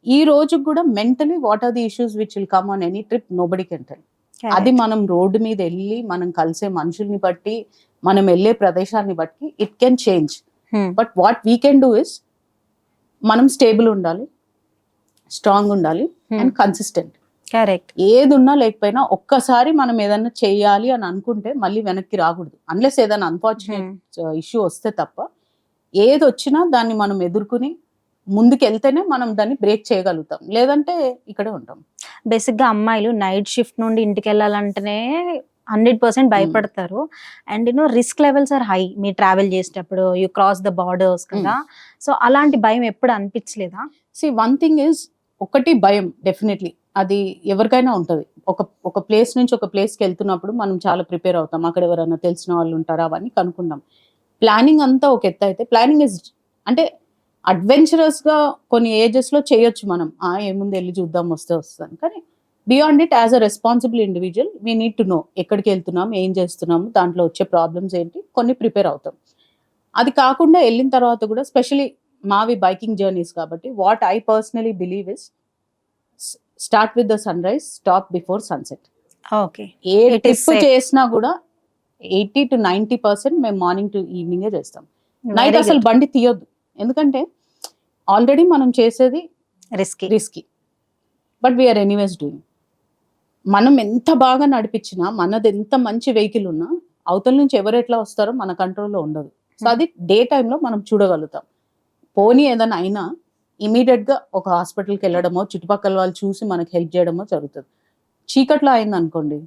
B: ఈ రోజు కూడా mentally what are the issues which will come on any trip, nobody can tell. అది
A: Correct.
B: మనం రోడ్డు మీద వెళ్ళి మనం కలిసే మనుషుల్ని బట్టి, మనం వెళ్ళే ప్రదేశాన్ని బట్టి it can change.
A: Hmm.
B: But what we can do is మనం స్టేబుల్ ఉండాలి, స్ట్రాంగ్ ఉండాలి అండ్ కన్సిస్టెంట్.
A: Correct.
B: ఏది ఉన్నా లేకపోయినా ఒక్కసారి మనం ఏదైనా చేయాలి అని అనుకుంటే మళ్ళీ వెనక్కి రాకూడదు. అన్లెస్ ఏదైనా అన్ఫార్చునేట్ ఇష్యూ వస్తే తప్ప, ఏది వచ్చినా దాన్ని మనం ఎదుర్కొని ముందుకు వెళ్తేనే మనం దాన్ని బ్రేక్ చేయగలుగుతాం. లేదంటే ఇక్కడే ఉంటాం.
A: బేసిక్ గా అమ్మాయిలు నైట్ షిఫ్ట్ నుండి ఇంటికి వెళ్ళాలంటేనే 100% భయపడతారు. And risk levels are high. మీరు ట్రావెల్ చేసేటప్పుడు యూ క్రాస్ ద బార్డర్స్ కదా, సో అలాంటి భయం ఎప్పుడు అనిపించలేదా?
B: సి వన్ థింగ్ ఈజ్, ఒకటి భయం డెఫినెట్లీ అది ఎవరికైనా ఉంటుంది. ఒక ప్లేస్ నుంచి ఒక ప్లేస్కి వెళ్తున్నప్పుడు మనం చాలా ప్రిపేర్ అవుతాం. అక్కడ ఎవరైనా తెలిసిన వాళ్ళు ఉంటారా అవన్నీ కనుక్కుంటాం. ప్లానింగ్ అంతా ఒక ఎత్తు అయితే, ప్లానింగ్ ఇస్ అంటే అడ్వెంచరస్ గా కొన్ని ఏజెస్ లో చేయొచ్చు మనం. ఏముంది వెళ్ళి చూద్దాం వస్తే వస్తాను. కానీ beyond it, as a responsible individual we need to know ఎక్కడికి వెళ్తున్నాం, ఏం చేస్తున్నాము, దాంట్లో వచ్చే ప్రాబ్లమ్స్ ఏంటి, కొన్ని ప్రిపేర్ అవుతాం. అది కాకుండా వెళ్ళిన తర్వాత కూడా, స్పెషలీ మావి బైకింగ్ జర్నీస్ కాబట్టి, what I personally believe is start with the sunrise, stop before sunset.
A: Okay.
B: ఏ
A: It is
B: ట్రిప్
A: safe.
B: చేసినా కూడా 80 to 90% మేము మార్నింగ్ టు ఈవినింగే చేస్తాం. నైట్
A: Very
B: అసలు
A: good.
B: బండి తీయొద్దు. ఎందుకంటే ఆల్రెడీ మనం చేసేది
A: Risky.
B: Risky, but we're anyways doing. మనం ఎంత బాగా నడిపించినా, మనది ఎంత మంచి వెహికల్ ఉన్నా, అవతల నుంచి ఎవరు ఎట్లా వస్తారో మన కంట్రోల్లో ఉండదు. సో అది డే టైంలో మనం చూడగలుగుతాం. పోనీ ఏదైనా అయినా ఇమీడియట్ గా ఒక హాస్పిటల్కి వెళ్ళడమో, చుట్టుపక్కల వాళ్ళు చూసి మనకి హెల్ప్ చేయడమో జరుగుతుంది. చీకట్లో అయింది అనుకోండి,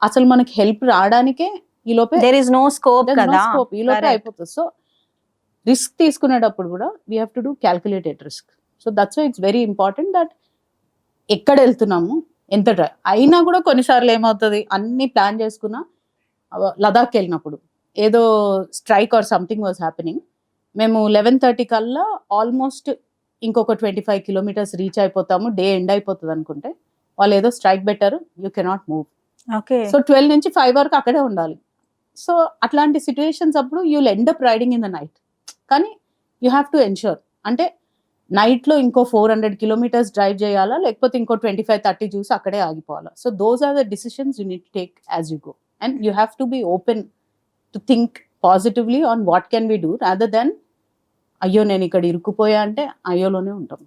B: అసలు మనకి హెల్ప్ రావడానికే ఈ లోపే
A: There is no scope కదా.
B: ఈ లోపే
A: Correct.
B: అయిపోతుంది. సో రిస్క్ తీసుకునేటప్పుడు కూడా we have to do calculated risk. So that's why it's very important that ఎక్కడ వెళ్తున్నాము, ఎంత డ్రైవ్ అయినా కూడా కొన్నిసార్లు ఏమవుతుంది, అన్ని ప్లాన్ చేసుకున్నా, లదాఖ్ వెళ్ళినప్పుడు ఏదో strike or something was happening. మేము 11:30 కల్లా ఆల్మోస్ట్ ఇంకొక 25 kilometers రీచ్ అయిపోతాము, డే ఎండ్ అయిపోతుంది అనుకుంటే, వాళ్ళు ఏదో స్ట్రైక్ పెట్టారు, you cannot move.
A: Okay.
B: So 12 నుంచి 5 వరకు అక్కడే ఉండాలి. సో అట్లాంటి సిచ్యువేషన్స్ అప్పుడు you will end up riding in the night. కానీ యూ హ్యావ్ టు ఎన్ష్యూర్, అంటే నైట్లో ఇంకో 400 kilometers డ్రైవ్ చేయాలా, లేకపోతే ఇంకో 25-30 చూసి అక్కడే ఆగిపోవాలా. So those are the decisions you need to take as you go. And you have to be open to think positively on what can be do, rather than అయ్యో నేను ఇక్కడ ఇరుక్కుపోయా అంటే అయ్యోలోనే ఉంటాం.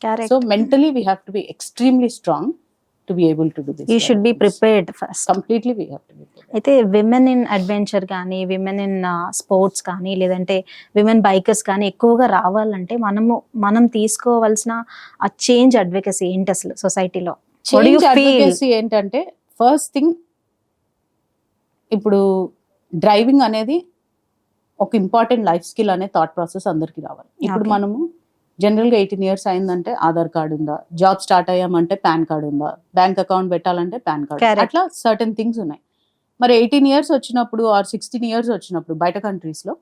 A: Correct.
B: So mentally we have to be extremely strong to be able to do this.
A: You should be prepared first.
B: Completely we have to be prepared.
A: అయితే women in adventure కానీ, women in sports కానీ, లేదంటే women bikers కానీ ఎక్కువగా రావాలంటే మనం తీసుకోవాల్సిన ఆ చేంజ్ అడ్వకేసీ ఏంటి అసలు సొసైటీలో?
B: చేంజ్ అడ్వకేసీ ఏంటంటే, ఫస్ట్ థింగ్, ఇప్పుడు డ్రైవింగ్ అనేది ఒక ఇంపార్టెంట్ లైఫ్ స్కిల్ అనే థాట్ ప్రాసెస్ అందరికీ రావాలి. ఇప్పుడు
A: Okay.
B: మనము జనరల్గా 18 years అయిందంటే ఆధార్ కార్డు ఉందా, జాబ్ స్టార్ట్ అయ్యామంటే పాన్ కార్డు ఉందా, బ్యాంక్ అకౌంట్ పెట్టాలంటే పాన్ కార్డు,
A: Correct.
B: అట్లా సర్టన్ థింగ్స్ ఉన్నాయి. మరి 18 years వచ్చినప్పుడు ఆర్ 16 years వచ్చినప్పుడు బయట కంట్రీస్లో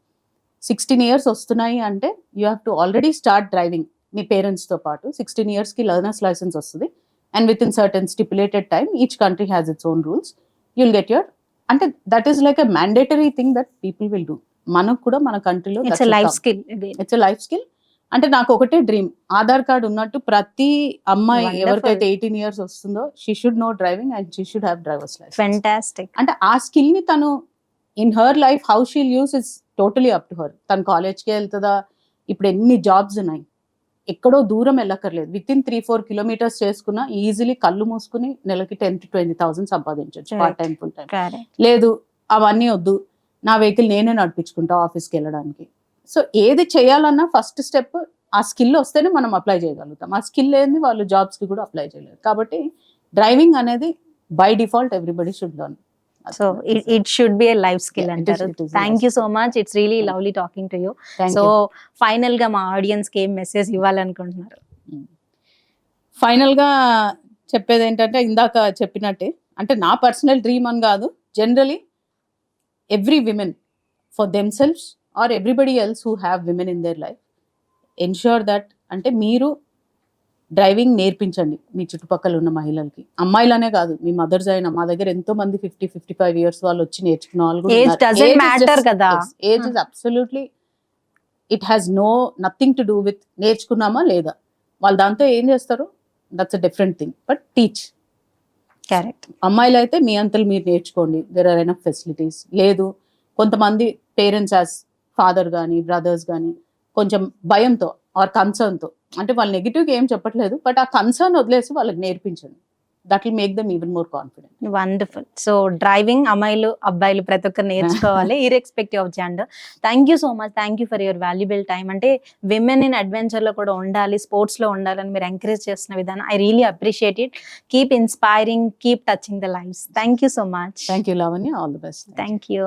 B: 16 years వస్తున్నాయి అంటే you have to already start driving. మీ పేరెంట్స్తో పాటు 16 yearsకి లర్నర్స్ లైసెన్స్ వస్తుంది. And with in certain stipulated time, each country has its own rules, you'll get your, అంటే that is like a mandatory thing that people will do. మనకు కూడా మన కంట్రీలో
A: it's life skill.
B: It's life skill. అంటే నాకు ఒకటే dream, Aadhaar card ఉన్నట్టు ప్రతి అమ్మాయి
A: Wonderful.
B: ఎవరికైతే 18 years వస్తుందో she should know driving and she should have drivers licence.
A: Fantastic.
B: అంటే ఆ స్కిల్ ని తను in her life how she'll use is totally up to her. తను కాలేజ్కి వెళ్తుందా, ఇప్పుడు ఎన్ని జాబ్స్ ఉన్నాయి, ఎక్కడో దూరం వెళ్ళక్కర్లేదు, విత్ ఇన్ 3-4 kilometers చేసుకున్నా ఈజీలీ కళ్ళు మూసుకుని నెలకి 10,000 to 20,000 సంపాదించవచ్చు, part time full time.
A: Correct.
B: లేదు అవన్నీ వద్దు, నా వెహికల్ నేనే నడిపించుకుంటా ఆఫీస్కి వెళ్ళడానికి. సో ఏది చేయాలన్నా ఫస్ట్ స్టెప్ ఆ స్కిల్ వస్తేనే మనం అప్లై చేయగలుగుతాం. ఆ స్కిల్ లేని వాళ్ళు జాబ్స్కి కూడా అప్లై చేయలేరు. కాబట్టి డ్రైవింగ్ అనేది by default everybody should learn.
A: So it should be a life skill
B: Yeah, it is-
A: అంటారు.
B: it is a
A: thank you
B: life
A: so much. It's really lovely talking to you.
B: Thank
A: so
B: you.
A: Final గా మా audience కి ఏం message ఇవ్వాలనుకుంటున్నారు?
B: ఫైనల్గా చెప్పేది ఏంటంటే ఇందాక చెప్పినట్టే, అంటే నా పర్సనల్ డ్రీమ్ అని కాదు, generally every women for themselves or everybody else who have women in their life ensure that, అంటే మీరు డ్రైవింగ్ నేర్పించండి మీ చుట్టుపక్కల ఉన్న మహిళలకి. అమ్మాయిలనే కాదు, మీ మదర్స్ అయినా, మా దగ్గర ఎంతో మంది 50-55 ఇయర్స్ వాళ్ళు వచ్చి నేర్చుకున్న వాళ్ళు కూడా
A: ఏజ్
B: ఉన్నారు.
A: Doesn't
B: Age is
A: matter
B: just-
A: కదా.
B: yes, age is absolutely, it has nothing to do with నేర్చుకున్నామా లేదా. వాళ్ళు దాంతో ఏం చేస్తారు, that's a different thing, but teach.
A: Correct.
B: అమ్మాయిలు అయితే మీ అంతలు మీరు నేర్చుకోండి, దేర్ ఆర్ ఎనఫ్ ఫెసిలిటీస్. లేదు, కొంతమంది పేరెంట్స్ యాజ్ ఫాదర్ కానీ బ్రదర్స్ కానీ కొంచెం భయంతో ఆర్ కన్సర్న్తో, అంటే వాళ్ళు నెగిటివ్గా ఏం చెప్పట్లేదు, బట్ ఆ కన్సర్న్ వదిలేసి వాళ్ళకి నేర్పించండి. That will make them even more confident.
A: Wonderful. So driving అమ్మాయిలు అబ్బాయిలు ప్రతి ఒక్కరు నేర్చుకోవాలి, irrespective of gender. Thank you so much, thank you for your valuable time. అంటే విమెన్ ఇన్ అడ్వెంచర్లో కూడా ఉండాలి, స్పోర్ట్స్లో ఉండాలని మీరు ఎంకరేజ్ చేస్తున్న విధానం I really appreciate it. Keep inspiring, keep touching the lifes. Thank you so much.
B: Thank you Lavanya, all the best.
A: Thank you.